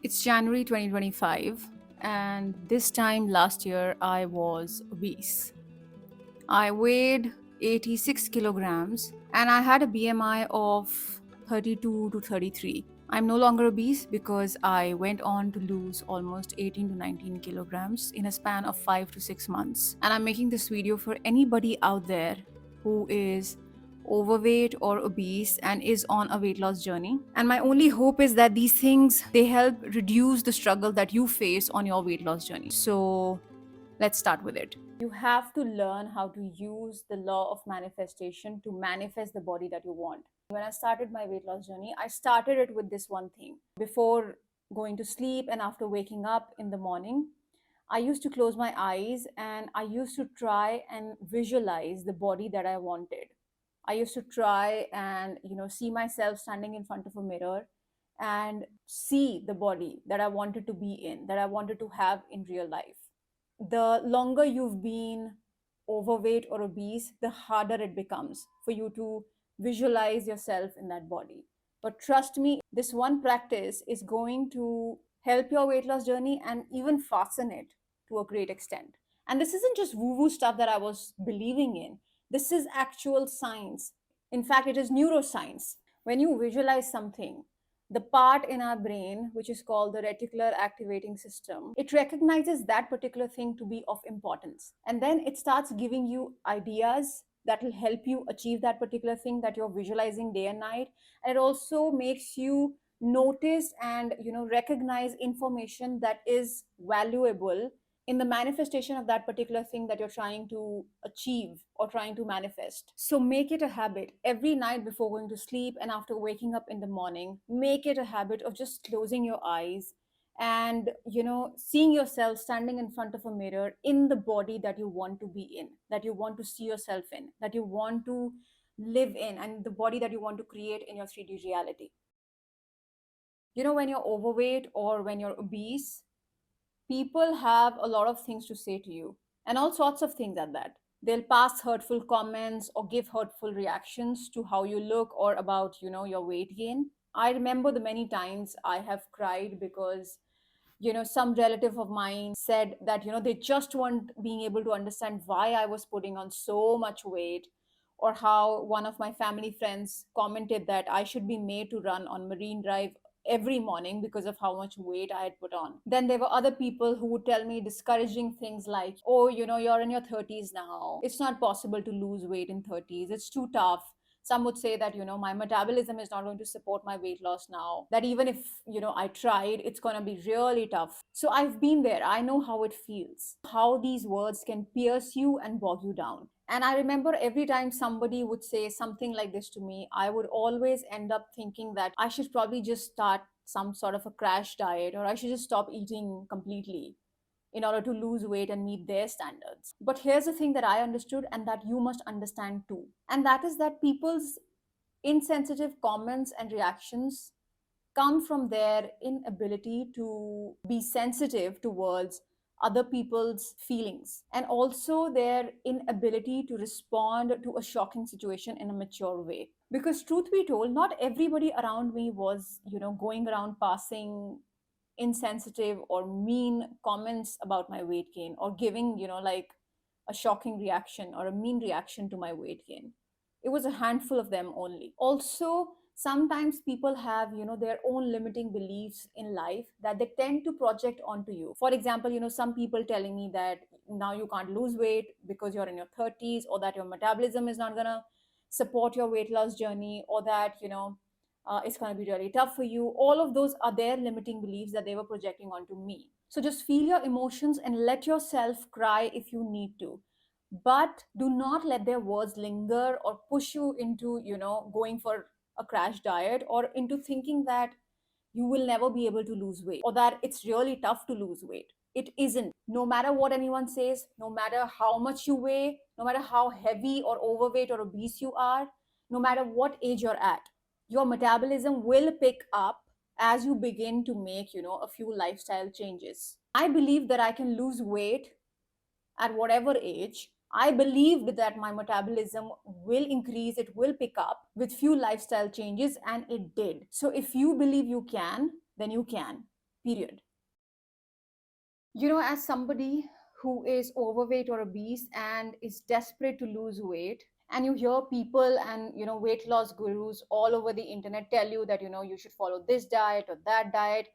It's January 2025, and this time last year I was obese. I weighed 86 kilograms and I had a BMI of 32 to 33. I'm no longer obese because I went on to lose almost 18 to 19 kilograms in a span of 5 to 6 months. And I'm making this video for anybody out there who is overweight or obese and is on a weight loss journey. And my only hope is that these things they help reduce the struggle that you face on your weight loss journey. So let's start with it. You have to learn how to use the law of manifestation to manifest the body that you want. When I started my weight loss journey, I started it with this one thing. Before going to sleep and after waking up in the morning, I used to close my eyes and I used to try and visualize the body that I wanted. I used to try and, see myself standing in front of a mirror and see the body that I wanted to be in, that I wanted to have in real life. The longer you've been overweight or obese, the harder it becomes for you to visualize yourself in that body. But trust me, this one practice is going to help your weight loss journey and even fasten it to a great extent. And this isn't just woo woo stuff that I was believing in, this is actual science. In fact, it is neuroscience. When you visualize something, the part in our brain which is called the reticular activating system, it recognizes that particular thing to be of importance, and then it starts giving you ideas that will help you achieve that particular thing that you're visualizing day and night. And it also makes you notice and recognize information that is valuable in the manifestation of that particular thing that you're trying to achieve or trying to manifest. So make it a habit every night before going to sleep and after waking up in the morning. Make it a habit of just closing your eyes and seeing yourself standing in front of a mirror in the body that you want to be in, that you want to see yourself in, that you want to live in, and the body that you want to create in your 3D reality. When you're overweight or when you're obese, people have a lot of things to say to you, and all sorts of things at that. They'll pass hurtful comments or give hurtful reactions to how you look or about your weight gain. I remember the many times I have cried because some relative of mine said that they just weren't being able to understand why I was putting on so much weight, or how one of my family friends commented that I should be made to run on Marine Drive every morning because of how much weight I had put on. Then there were other people who would tell me discouraging things like, oh, you're in your 30s now. It's not possible to lose weight in 30s. It's too tough. Some would say that my metabolism is not going to support my weight loss now, that even if I tried, it's going to be really tough. So I've been there. I know how it feels, how these words can pierce you and bog you down. And I remember every time somebody would say something like this to me, I would always end up thinking that I should probably just start some sort of a crash diet, or I should just stop eating completely in order to lose weight and meet their standards. But here's the thing that I understood and that you must understand too. And that is that people's insensitive comments and reactions come from their inability to be sensitive towards other people's feelings, and also their inability to respond to a shocking situation in a mature way. Because truth be told, not everybody around me was going around passing insensitive or mean comments about my weight gain, or giving like a shocking reaction or a mean reaction to my weight gain. It was a handful of them only. Also, sometimes people have their own limiting beliefs in life that they tend to project onto you. For example, some people telling me that now you can't lose weight because you're in your 30s, or that your metabolism is not going to support your weight loss journey, or that it's going to be really tough for you. All of those are their limiting beliefs that they were projecting onto me. So just feel your emotions and let yourself cry if you need to, but do not let their words linger or push you into going for a crash diet, or into thinking that you will never be able to lose weight, or that it's really tough to lose weight. It isn't. No matter what anyone says, no matter how much you weigh, no matter how heavy or overweight or obese you are, no matter what age you're at, your metabolism will pick up as you begin to make a few lifestyle changes. I believe that I can lose weight at whatever age. I believed that my metabolism will increase, it will pick up with few lifestyle changes, and it did. So if you believe you can, then you can. period. As somebody who is overweight or obese and is desperate to lose weight, and you hear people and weight loss gurus all over the internet tell you that you should follow this diet or that diet,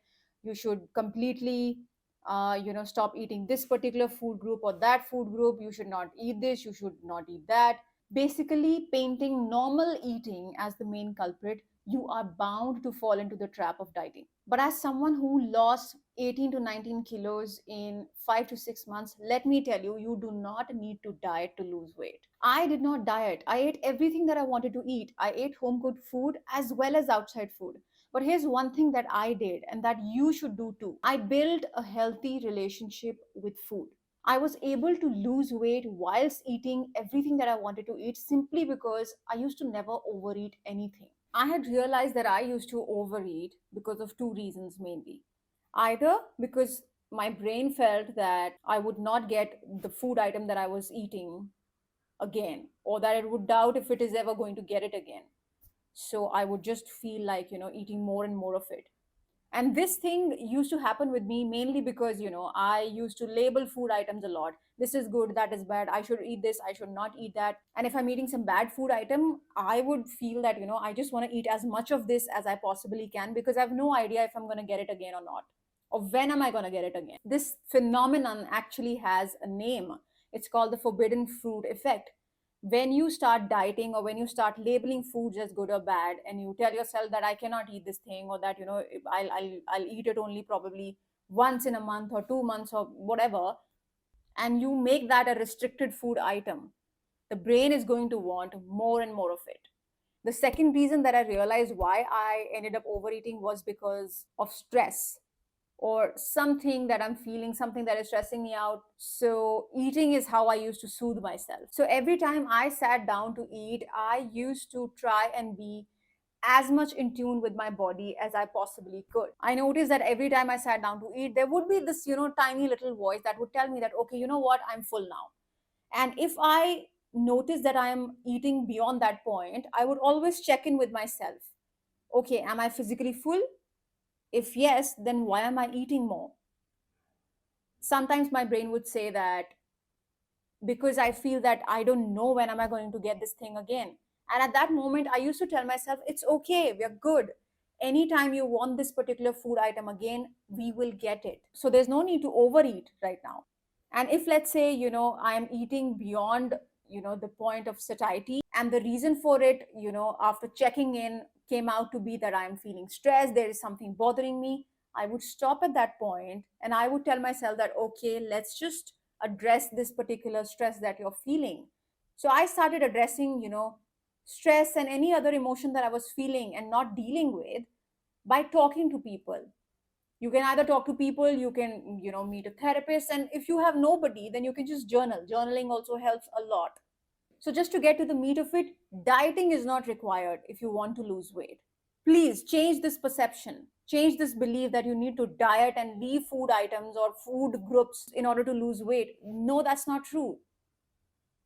you should completely stop eating this particular food group or that food group, you should not eat this, you should not eat that, basically painting normal eating as the main culprit, you are bound to fall into the trap of dieting. But as someone who lost 18 to 19 kilos in 5 to 6 months, let me tell you, you do not need to diet to lose weight. I did not diet. I ate everything that I wanted to eat. I ate home cooked food as well as outside food. But here's one thing that I did and that you should do too. I built a healthy relationship with food. I was able to lose weight whilst eating everything that I wanted to eat simply because I used to never overeat anything. I had realized that I used to overeat because of two reasons mainly. Either because my brain felt that I would not get the food item that I was eating again, or that it would doubt if it is ever going to get it again. So I would just feel like, eating more and more of it. And this thing used to happen with me mainly because I used to label food items a lot. This is good, that is bad, I should eat this, I should not eat that. And if I'm eating some bad food item, I would feel that I just want to eat as much of this as I possibly can, because I have no idea if I'm going to get it again or not, or when am I going to get it again. This phenomenon actually has a name. It's called the forbidden fruit effect. When you start dieting or when you start labeling foods as good or bad, and you tell yourself that I cannot eat this thing, or that I'll eat it only probably once in a month or 2 months or whatever, and you make that a restricted food item, the brain is going to want more and more of it. The second reason that I realized why I ended up overeating was because of stress, or something that I'm feeling, something that is stressing me out. So, eating is how I used to soothe myself. So, every time I sat down to eat, I used to try and be as much in tune with my body as I possibly could. I noticed that every time I sat down to eat, there would be this, tiny little voice that would tell me that, okay, you know what, I'm full now. And if I notice that I'm eating beyond that point, I would always check in with myself. Okay, am I physically full? If yes, then why am I eating more? Sometimes my brain would say that because I feel that I don't know when am I going to get this thing again. And at that moment, I used to tell myself, it's okay, we're good. Anytime you want this particular food item again, we will get it. So there's no need to overeat right now. And if, let's say, I'm eating beyond the point of satiety, and the reason for it, after checking in, came out to be that I'm feeling stressed, there is something bothering me, I would stop at that point and I would tell myself that, okay, let's just address this particular stress that you're feeling. So I started addressing stress and any other emotion that I was feeling and not dealing with by talking to people. You can either talk to people, you can meet a therapist, and if you have nobody, then you can just journal. Journaling also helps a lot. So just to get to the meat of it, dieting is not required if you want to lose weight. Please change this perception, change this belief that you need to diet and leave food items or food groups in order to lose weight. No, that's not true.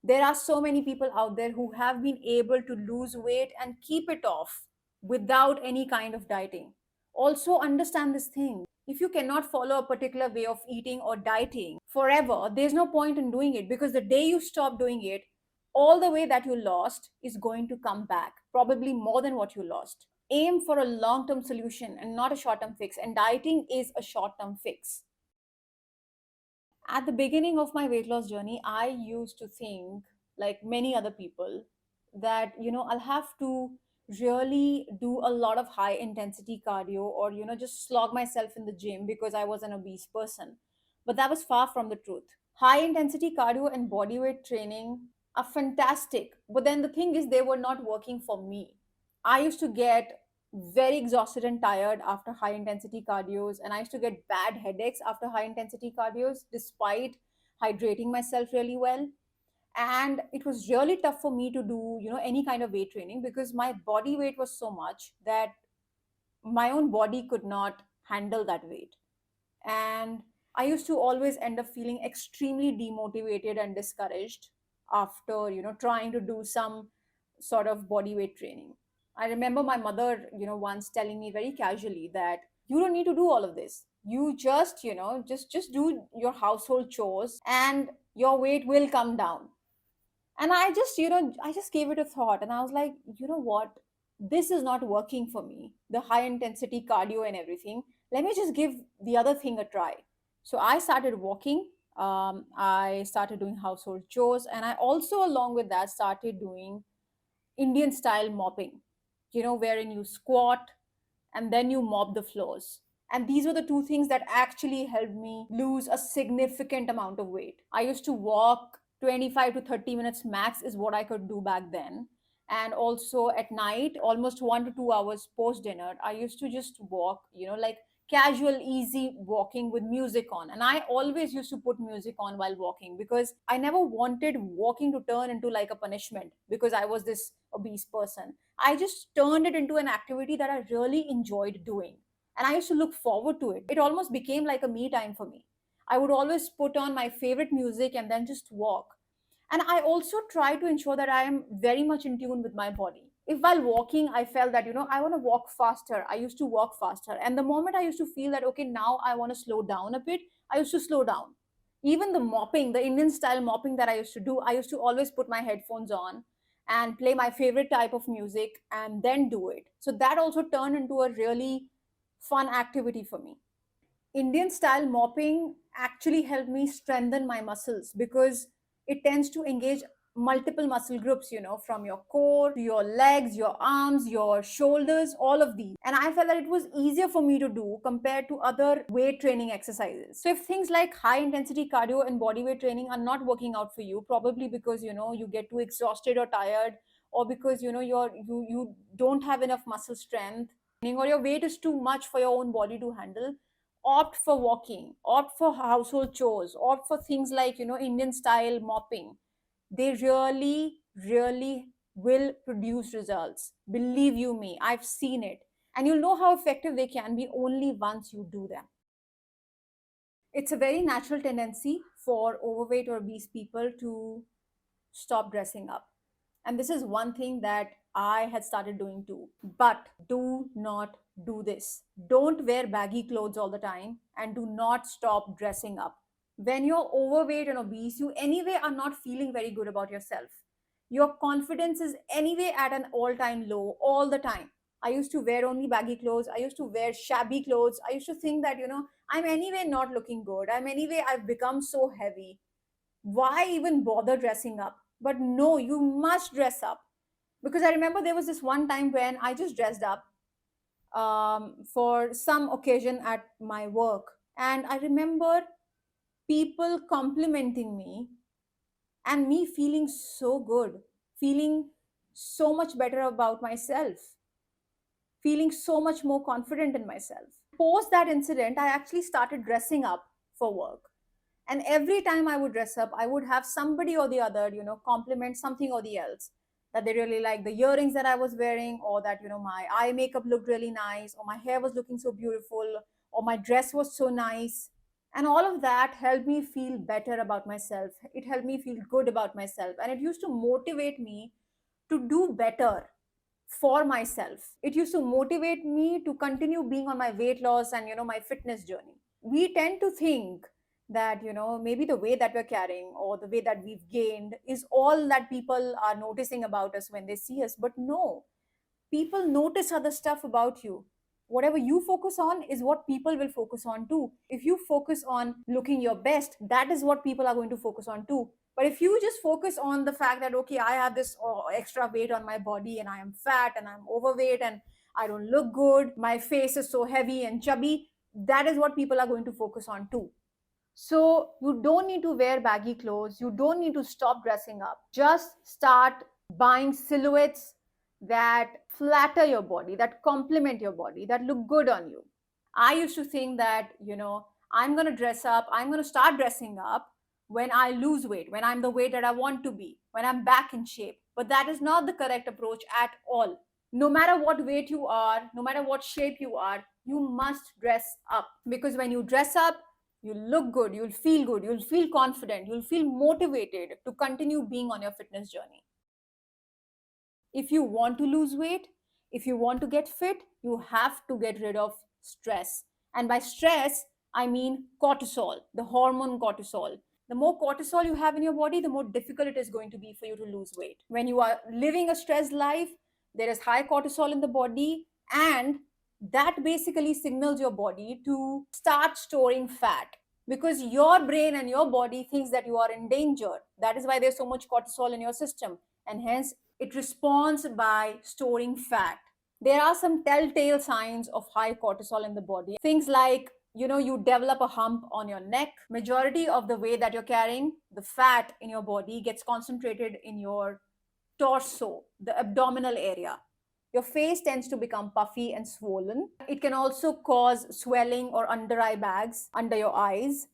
There are so many people out there who have been able to lose weight and keep it off without any kind of dieting. Also, understand this thing. If you cannot follow a particular way of eating or dieting forever, there's no point in doing it, because the day you stop doing it, all the weight that you lost is going to come back, probably more than what you lost. Aim for a long term solution and not a short term fix, and dieting is a short term fix. At the beginning of my weight loss journey, I used to think, like many other people, that I'll have to really do a lot of high intensity cardio, or just slog myself in the gym because I was an obese person. But that was far from the truth. High intensity cardio and body weight training are fantastic, but then the thing is, they were not working for me. I used to get very exhausted and tired after high intensity cardios, and I used to get bad headaches after high intensity cardios despite hydrating myself really well. And it was really tough for me to do any kind of weight training, because my body weight was so much that my own body could not handle that weight. And I used to always end up feeling extremely demotivated and discouraged after trying to do some sort of body weight training. I remember my mother once telling me very casually that you don't need to do all of this. You just, just do your household chores and your weight will come down. And I just, I just gave it a thought and I was like, you know what? This is not working for me. The high intensity cardio and everything. Let me just give the other thing a try. So I started walking. I started doing household chores. And I also, along with that, started doing Indian style mopping, wherein you squat and then you mop the floors. And these were the two things that actually helped me lose a significant amount of weight. I used to walk 25 to 30 minutes max, is what I could do back then. And also at night, almost 1 to 2 hours post dinner, I used to just walk, like casual, easy walking with music on. And I always used to put music on while walking because I never wanted walking to turn into like a punishment because I was this obese person. I just turned it into an activity that I really enjoyed doing. And I used to look forward to it. It almost became like a me time for me. I would always put on my favorite music and then just walk. And I also try to ensure that I am very much in tune with my body. If while walking I felt that, I want to walk faster, I used to walk faster. And the moment I used to feel that, okay, now I want to slow down a bit, I used to slow down. Even the mopping, the Indian style mopping that I used to do, I used to always put my headphones on and play my favorite type of music and then do it. So that also turned into a really fun activity for me. Indian style mopping actually helped me strengthen my muscles because it tends to engage multiple muscle groups, from your core to your legs, your arms, your shoulders, all of these. And I felt that it was easier for me to do compared to other weight training exercises. So if things like high intensity cardio and body weight training are not working out for you, probably because, you get too exhausted or tired, or because, you don't have enough muscle strength, or your weight is too much for your own body to handle, opt for walking, opt for household chores, opt for things like, Indian style mopping. They really, really will produce results. Believe you me, I've seen it. And you'll know how effective they can be only once you do them. It's a very natural tendency for overweight or obese people to stop dressing up. And this is one thing that I had started doing too. But do not do this. Don't wear baggy clothes all the time and do not stop dressing up. When you're overweight and obese, you anyway are not feeling very good about yourself. Your confidence is anyway at an all time low all the time. I used to wear only baggy clothes. I used to wear shabby clothes. I used to think that, I'm anyway not looking good. I've become so heavy. Why even bother dressing up? But no, you must dress up. Because I remember there was this one time when I just dressed up for some occasion at my work. And I remember people complimenting me and me feeling so good, feeling so much better about myself, feeling so much more confident in myself. Post that incident, I actually started dressing up for work. And every time I would dress up, I would have somebody or the other, compliment something or the else, that they really like the earrings that I was wearing, or that, my eye makeup looked really nice, or my hair was looking so beautiful, or my dress was so nice. And all of that helped me feel better about myself. It helped me feel good about myself. And it used to motivate me to do better for myself. It used to motivate me to continue being on my weight loss and, my fitness journey. We tend to think that, maybe the way that we're carrying or the way that we've gained is all that people are noticing about us when they see us. But no, people notice other stuff about you. Whatever you focus on is what people will focus on too. If you focus on looking your best, that is what people are going to focus on too. But if you just focus on the fact that, okay, I have this extra weight on my body and I am fat and I'm overweight and I don't look good, my face is so heavy and chubby, that is what people are going to focus on too. So you don't need to wear baggy clothes. You don't need to stop dressing up. Just start buying silhouettes that flatter your body, that complement your body, that look good on you. I used to think that, I'm going to dress up, I'm going to start dressing up when I lose weight, when I'm the weight that I want to be, when I'm back in shape. But that is not the correct approach at all. No matter what weight you are, no matter what shape you are, you must dress up. Because when you dress up, you'll look good, you'll feel confident, you'll feel motivated to continue being on your fitness journey. If you want to lose weight, if you want to get fit, you have to get rid of stress. And by stress, I mean cortisol, the hormone cortisol. The more cortisol you have in your body, the more difficult it is going to be for you to lose weight. When you are living a stressed life, there is high cortisol in the body, and that basically signals your body to start storing fat because your brain and your body thinks that you are in danger. That is why there's so much cortisol in your system, and hence it responds by storing fat. There are some telltale signs of high cortisol in the body. Things like, you develop a hump on your neck. Majority of the weight that you're carrying, the fat in your body gets concentrated in your torso, the abdominal area. Your face tends to become puffy and swollen. It can also cause swelling or under eye bags under your eyes,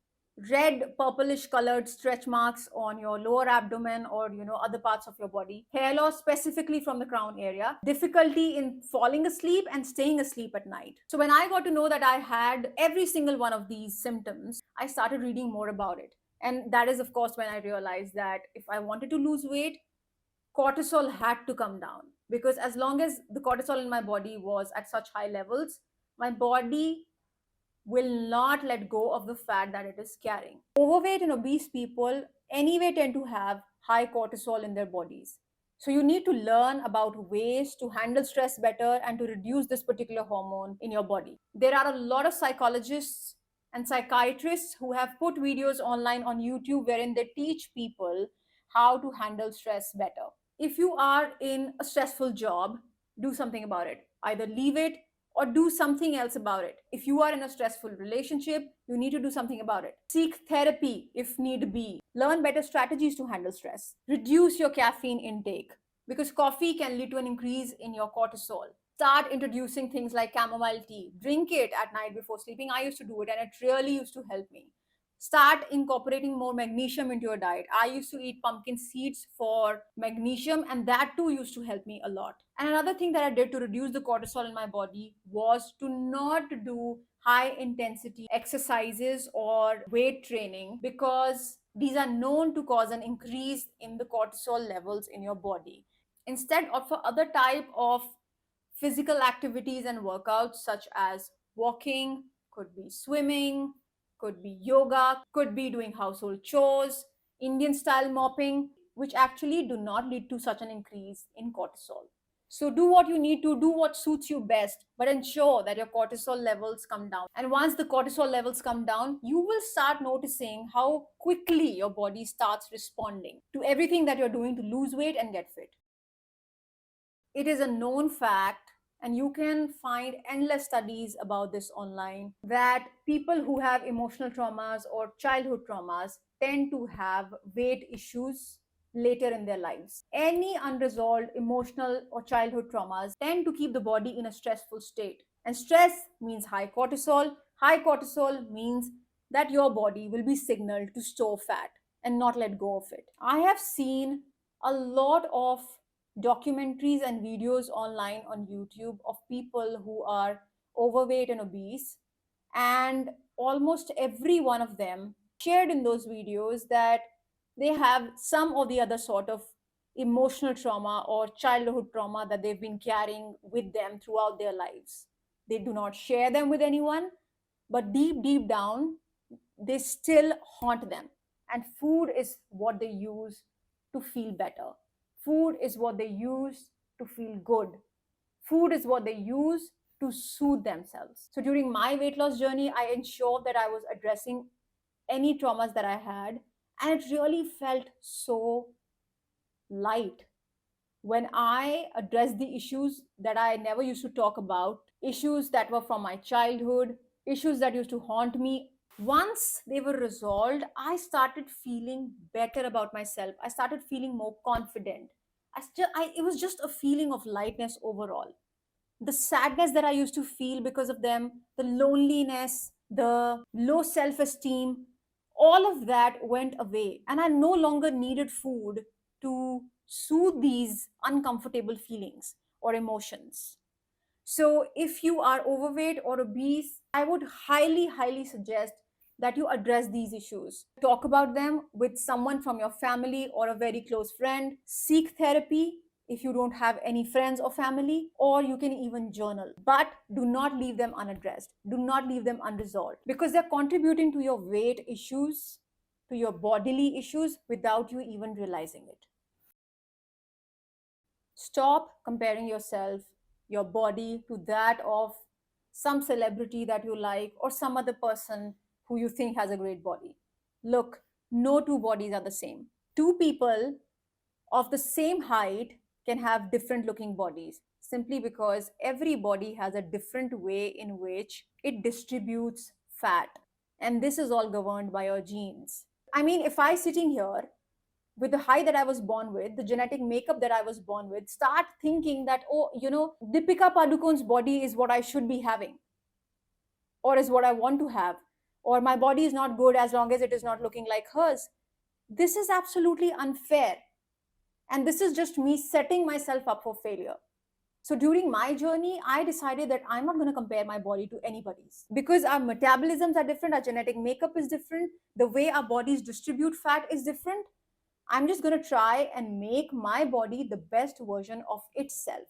red purplish colored stretch marks on your lower abdomen or other parts of your body, hair loss specifically from the crown area, difficulty in falling asleep and staying asleep at night. So when I got to know that I had every single one of these symptoms, I started reading more about it. And that is, of course, when I realized that if I wanted to lose weight, cortisol had to come down, because as long as the cortisol in my body was at such high levels, my body will not let go of the fat that it is carrying. Overweight and obese people anyway tend to have high cortisol in their bodies. So you need to learn about ways to handle stress better and to reduce this particular hormone in your body. There are a lot of psychologists and psychiatrists who have put videos online on YouTube wherein they teach people how to handle stress better. If you are in a stressful job, do something about it. Either leave it or do something else about it. If you are in a stressful relationship, you need to do something about it. Seek therapy if need be. Learn better strategies to handle stress. Reduce your caffeine intake because coffee can lead to an increase in your cortisol. Start introducing things like chamomile tea. Drink it at night before sleeping. I used to do it and it really used to help me. Start incorporating more magnesium into your diet. I used to eat pumpkin seeds for magnesium, and that too used to help me a lot. And another thing that I did to reduce the cortisol in my body was to not do high intensity exercises or weight training, because these are known to cause an increase in the cortisol levels in your body. Instead, opt for other type of physical activities and workouts such as walking, could be swimming, could be yoga, could be doing household chores, Indian style mopping, which actually do not lead to such an increase in cortisol. So do what you need to, do what suits you best, but ensure that your cortisol levels come down. And once the cortisol levels come down, you will start noticing how quickly your body starts responding to everything that you're doing to lose weight and get fit. It is a known fact, and you can find endless studies about this online, that people who have emotional traumas or childhood traumas tend to have weight issues later in their lives. Any unresolved emotional or childhood traumas tend to keep the body in a stressful state. And stress means high cortisol. High cortisol means that your body will be signaled to store fat and not let go of it. I have seen a lot of documentaries and videos online on YouTube of people who are overweight and obese, and almost every one of them shared in those videos that they have some or the other sort of emotional trauma or childhood trauma that they've been carrying with them throughout their lives. They do not share them with anyone, but deep down, they still haunt them. And food is what they use to feel better. Food is what they use to feel good. Food is what they use to soothe themselves. So during my weight loss journey, I ensured that I was addressing any traumas that I had, and it really felt so light when I addressed the issues that I never used to talk about, issues that were from my childhood, issues that used to haunt me. Once they were resolved, I started feeling better about myself. I started feeling more confident. It was just a feeling of lightness overall. The sadness that I used to feel because of them, the loneliness, the low self esteem, all of that went away. And I no longer needed food to soothe these uncomfortable feelings or emotions. So, if you are overweight or obese, I would highly suggest that you address these issues. Talk about them with someone from your family or a very close friend. Seek therapy. if you don't have any friends or family, or you can even journal. But do not leave them unaddressed. Do not leave them unresolved because they're contributing to your weight issues, to your bodily issues without you even realizing it. Stop comparing yourself, your body, to that of some celebrity that you like or some other person who you think has a great body. Look, no two bodies are the same. Two people of the same height can have different looking bodies simply because every body has a different way in which it distributes fat. And this is all governed by your genes. I mean, if I sitting here with the height that I was born with, the genetic makeup that I was born with, start thinking that, oh, Deepika Padukone's body is what I should be having, or is what I want to have, or my body is not good as long as it is not looking like hers. This is absolutely unfair. And this is just me setting myself up for failure. So during my journey, I decided that I'm not going to compare my body to anybody's because our metabolisms are different, our genetic makeup is different, the way our bodies distribute fat is different. I'm just going to try and make my body the best version of itself.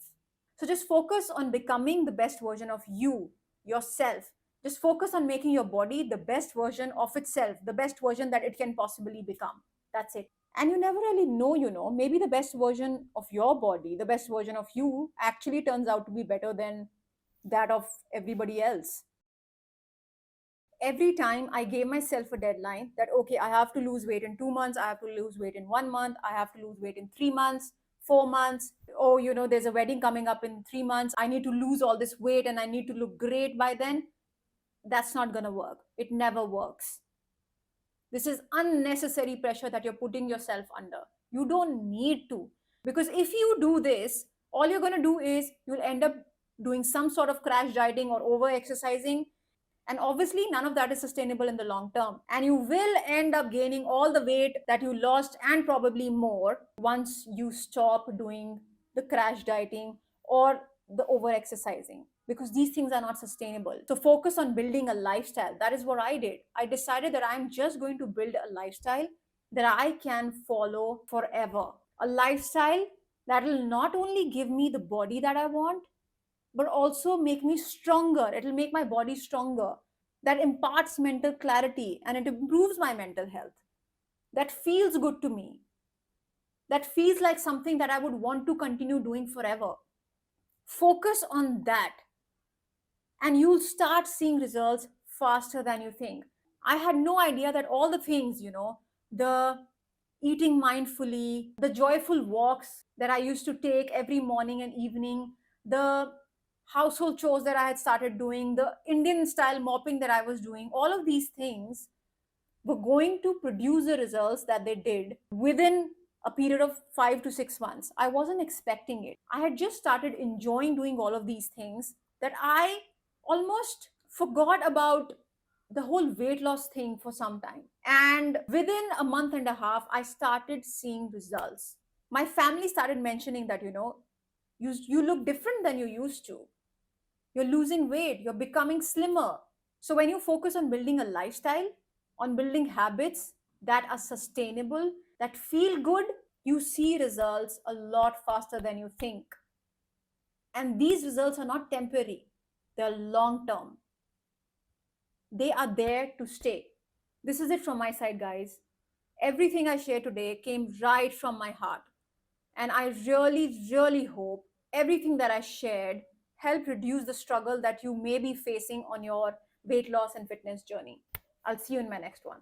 So just focus on becoming the best version of you, yourself. Just focus on making your body the best version of itself, the best version that it can possibly become. That's it. And you never really know, maybe the best version of your body, the best version of you actually turns out to be better than that of everybody else. Every time I gave myself a deadline that, okay, I have to lose weight in 2 months, I have to lose weight in 1 month, I have to lose weight in 3 months, 4 months. Oh, there's a wedding coming up in 3 months. I need to lose all this weight and I need to look great by then. That's not going to work. It never works. This is unnecessary pressure that you're putting yourself under. You don't need to. Because if you do this, all you're going to do is you'll end up doing some sort of crash dieting or over exercising. And obviously, none of that is sustainable in the long term. And you will end up gaining all the weight that you lost and probably more once you stop doing the crash dieting or the over exercising, because these things are not sustainable. So focus on building a lifestyle. That is what I did. I decided that I'm just going to build a lifestyle that I can follow forever. A lifestyle that will not only give me the body that I want, but also make me stronger. It'll make my body stronger. That imparts mental clarity and it improves my mental health. That feels good to me. That feels like something that I would want to continue doing forever. Focus on that, and you'll start seeing results faster than you think. I had no idea that all the things, the eating mindfully, the joyful walks that I used to take every morning and evening, the household chores that I had started doing, the Indian style mopping that I was doing, all of these things were going to produce the results that they did within a period of 5 to 6 months. I wasn't expecting it. I had just started enjoying doing all of these things that I almost forgot about the whole weight loss thing for some time. And within a month and a half, I started seeing results. My family started mentioning that, you look different than you used to. You're losing weight, you're becoming slimmer. So when you focus on building a lifestyle, on building habits that are sustainable, that feel good, you see results a lot faster than you think. And these results are not temporary, they're long term. They are there to stay. This is it from my side, guys. Everything I share today came right from my heart. And I really, really hope everything that I shared helped reduce the struggle that you may be facing on your weight loss and fitness journey. I'll see you in my next one.